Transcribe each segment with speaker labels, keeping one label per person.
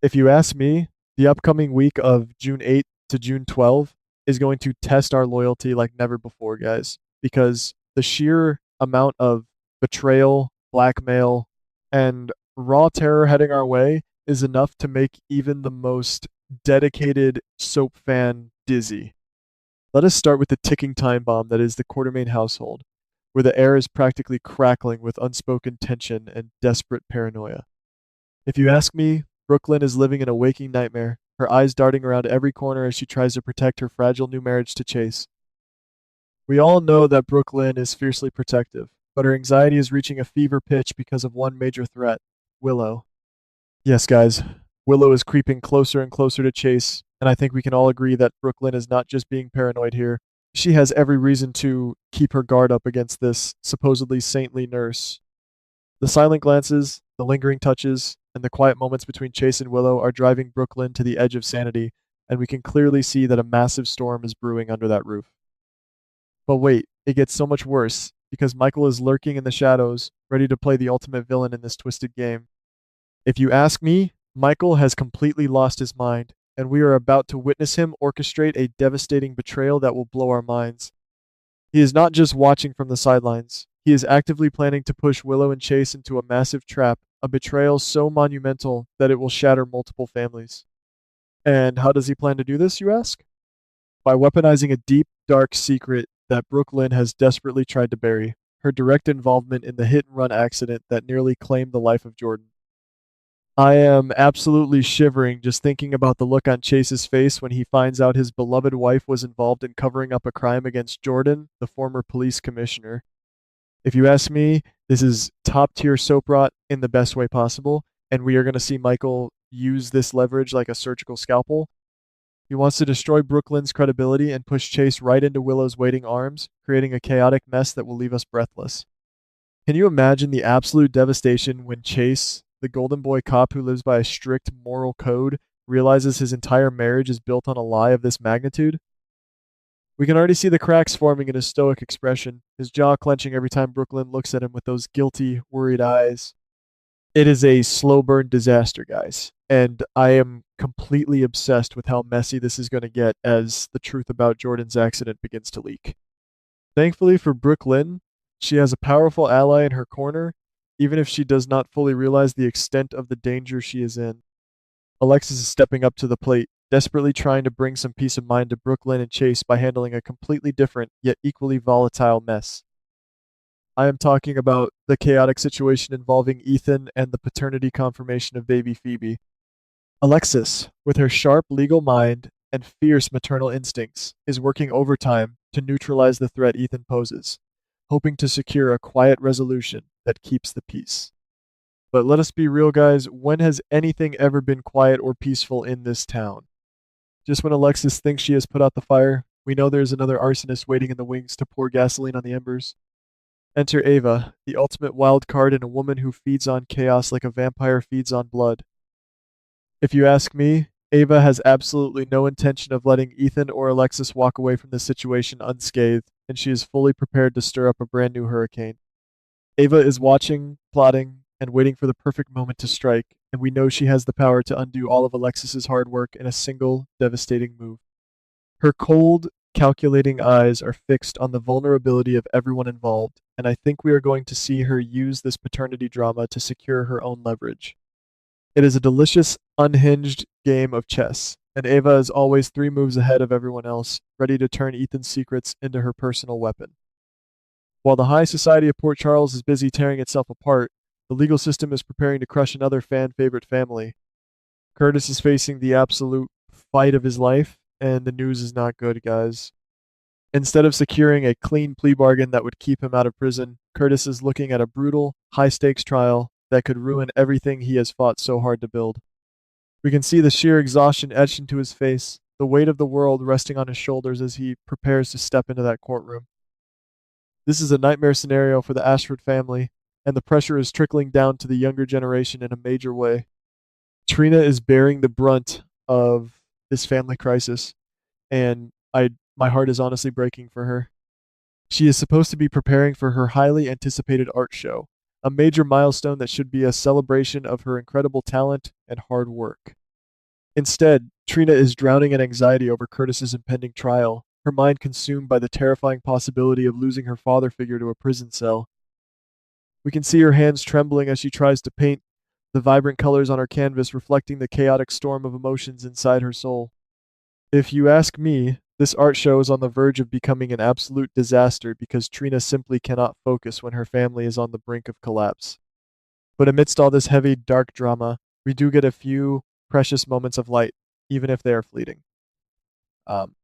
Speaker 1: If you ask me, the upcoming week of June 8th to June 12th is going to test our loyalty like never before, guys, because the sheer amount of betrayal, blackmail, and raw terror heading our way is enough to make even the most dedicated soap fan dizzy. Let us start with the ticking time bomb that is the Quartermain household, where the air is practically crackling with unspoken tension and desperate paranoia. If you ask me, Brooklyn is living in a waking nightmare, her eyes darting around every corner as she tries to protect her fragile new marriage to Chase. We all know that Brooklyn is fiercely protective, but her anxiety is reaching a fever pitch because of one major threat: Willow. Yes, guys, Willow is creeping closer and closer to Chase, and I think we can all agree that Brooklyn is not just being paranoid here. She has every reason to keep her guard up against this supposedly saintly nurse. The silent glances, the lingering touches, and the quiet moments between Chase and Willow are driving Brooklyn to the edge of sanity, and we can clearly see that a massive storm is brewing under that roof. But wait, it gets so much worse, because Michael is lurking in the shadows, ready to play the ultimate villain in this twisted game. If you ask me, Michael has completely lost his mind, and we are about to witness him orchestrate a devastating betrayal that will blow our minds. He is not just watching from the sidelines. He is actively planning to push Willow and Chase into a massive trap, a betrayal so monumental that it will shatter multiple families. And how does he plan to do this, you ask? By weaponizing a deep, dark secret that Brooklyn has desperately tried to bury: her direct involvement in the hit and run accident that nearly claimed the life of Jordan. I am absolutely shivering just thinking about the look on Chase's face when he finds out his beloved wife was involved in covering up a crime against Jordan, the former police commissioner. If you ask me, this is top tier soap rot in the best way possible, and we are going to see Michael use this leverage like a surgical scalpel. He wants to destroy Brooklyn's credibility and push Chase right into Willow's waiting arms, creating a chaotic mess that will leave us breathless. Can you imagine the absolute devastation when Chase, the golden boy cop who lives by a strict moral code, realizes his entire marriage is built on a lie of this magnitude? We can already see the cracks forming in his stoic expression, his jaw clenching every time Brooklyn looks at him with those guilty, worried eyes. It is a slow burn disaster, guys, and I am completely obsessed with how messy this is going to get as the truth about Jordan's accident begins to leak. Thankfully for Brooklyn, she has a powerful ally in her corner, even if she does not fully realize the extent of the danger she is in. Alexis is stepping up to the plate, desperately trying to bring some peace of mind to Brooklyn and Chase by handling a completely different yet equally volatile mess. I am talking about the chaotic situation involving Ethan and the paternity confirmation of baby Phoebe. Alexis, with her sharp legal mind and fierce maternal instincts, is working overtime to neutralize the threat Ethan poses, hoping to secure a quiet resolution that keeps the peace. But let us be real, guys, when has anything ever been quiet or peaceful in this town? Just when Alexis thinks she has put out the fire, we know there's another arsonist waiting in the wings to pour gasoline on the embers. Enter Ava, the ultimate wild card and a woman who feeds on chaos like a vampire feeds on blood. If you ask me, Ava has absolutely no intention of letting Ethan or Alexis walk away from this situation unscathed, and she is fully prepared to stir up a brand new hurricane. Ava is watching, plotting, and waiting for the perfect moment to strike, and we know she has the power to undo all of Alexis's hard work in a single, devastating move. Her cold, calculating eyes are fixed on the vulnerability of everyone involved, and I think we are going to see her use this paternity drama to secure her own leverage. It is a delicious, unhinged game of chess, and Ava is always 3 moves ahead of everyone else, ready to turn Ethan's secrets into her personal weapon. While the high society of Port Charles is busy tearing itself apart, the legal system is preparing to crush another fan-favorite family. Curtis is facing the absolute fight of his life, and the news is not good, guys. Instead of securing a clean plea bargain that would keep him out of prison, Curtis is looking at a brutal, high-stakes trial that could ruin everything he has fought so hard to build. We can see the sheer exhaustion etched into his face, the weight of the world resting on his shoulders as he prepares to step into that courtroom. This is a nightmare scenario for the Ashford family, and the pressure is trickling down to the younger generation in a major way. Trina is bearing the brunt of this family crisis, and my heart is honestly breaking for her. She is supposed to be preparing for her highly anticipated art show, a major milestone that should be a celebration of her incredible talent and hard work. Instead, Trina is drowning in anxiety over Curtis's impending trial, her mind consumed by the terrifying possibility of losing her father figure to a prison cell. We can see her hands trembling as she tries to paint the vibrant colors on her canvas, reflecting the chaotic storm of emotions inside her soul. If you ask me, this art show is on the verge of becoming an absolute disaster because Trina simply cannot focus when her family is on the brink of collapse. But amidst all this heavy, dark drama, we do get a few precious moments of light, even if they are fleeting. Um,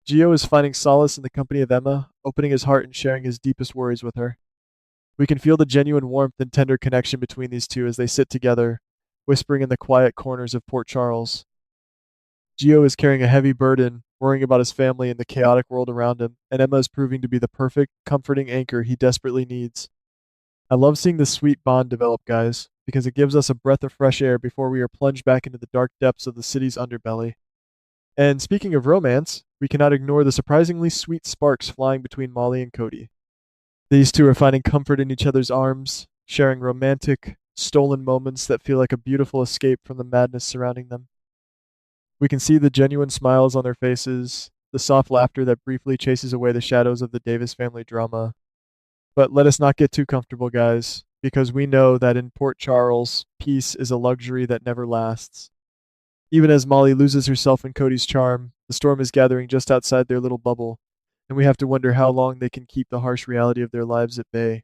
Speaker 1: Gio is finding solace in the company of Emma, opening his heart and sharing his deepest worries with her. We can feel the genuine warmth and tender connection between these two as they sit together, whispering in the quiet corners of Port Charles. Gio is carrying a heavy burden, worrying about his family and the chaotic world around him, and Emma is proving to be the perfect, comforting anchor he desperately needs. I love seeing this sweet bond develop, guys, because it gives us a breath of fresh air before we are plunged back into the dark depths of the city's underbelly. And speaking of romance, we cannot ignore the surprisingly sweet sparks flying between Molly and Cody. These two are finding comfort in each other's arms, sharing romantic, stolen moments that feel like a beautiful escape from the madness surrounding them. We can see the genuine smiles on their faces, the soft laughter that briefly chases away the shadows of the Davis family drama. But let us not get too comfortable, guys, because we know that in Port Charles, peace is a luxury that never lasts. Even as Molly loses herself in Cody's charm, the storm is gathering just outside their little bubble, and we have to wonder how long they can keep the harsh reality of their lives at bay.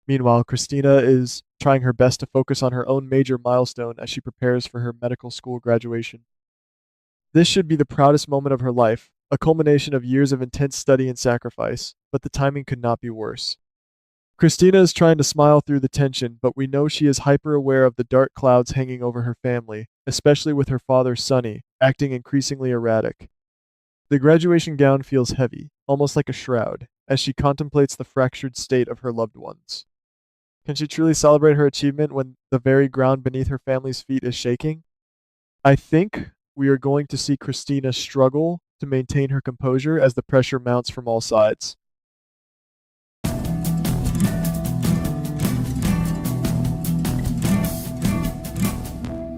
Speaker 1: Meanwhile, Christina is trying her best to focus on her own major milestone as she prepares for her medical school graduation. This should be the proudest moment of her life, a culmination of years of intense study and sacrifice, but the timing could not be worse. Christina is trying to smile through the tension, but we know she is hyper aware of the dark clouds hanging over her family, especially with her father, Sonny, acting increasingly erratic. The graduation gown feels heavy, almost like a shroud, as she contemplates the fractured state of her loved ones. Can she truly celebrate her achievement when the very ground beneath her family's feet is shaking? I think we are going to see Christina struggle to maintain her composure as the pressure mounts from all sides.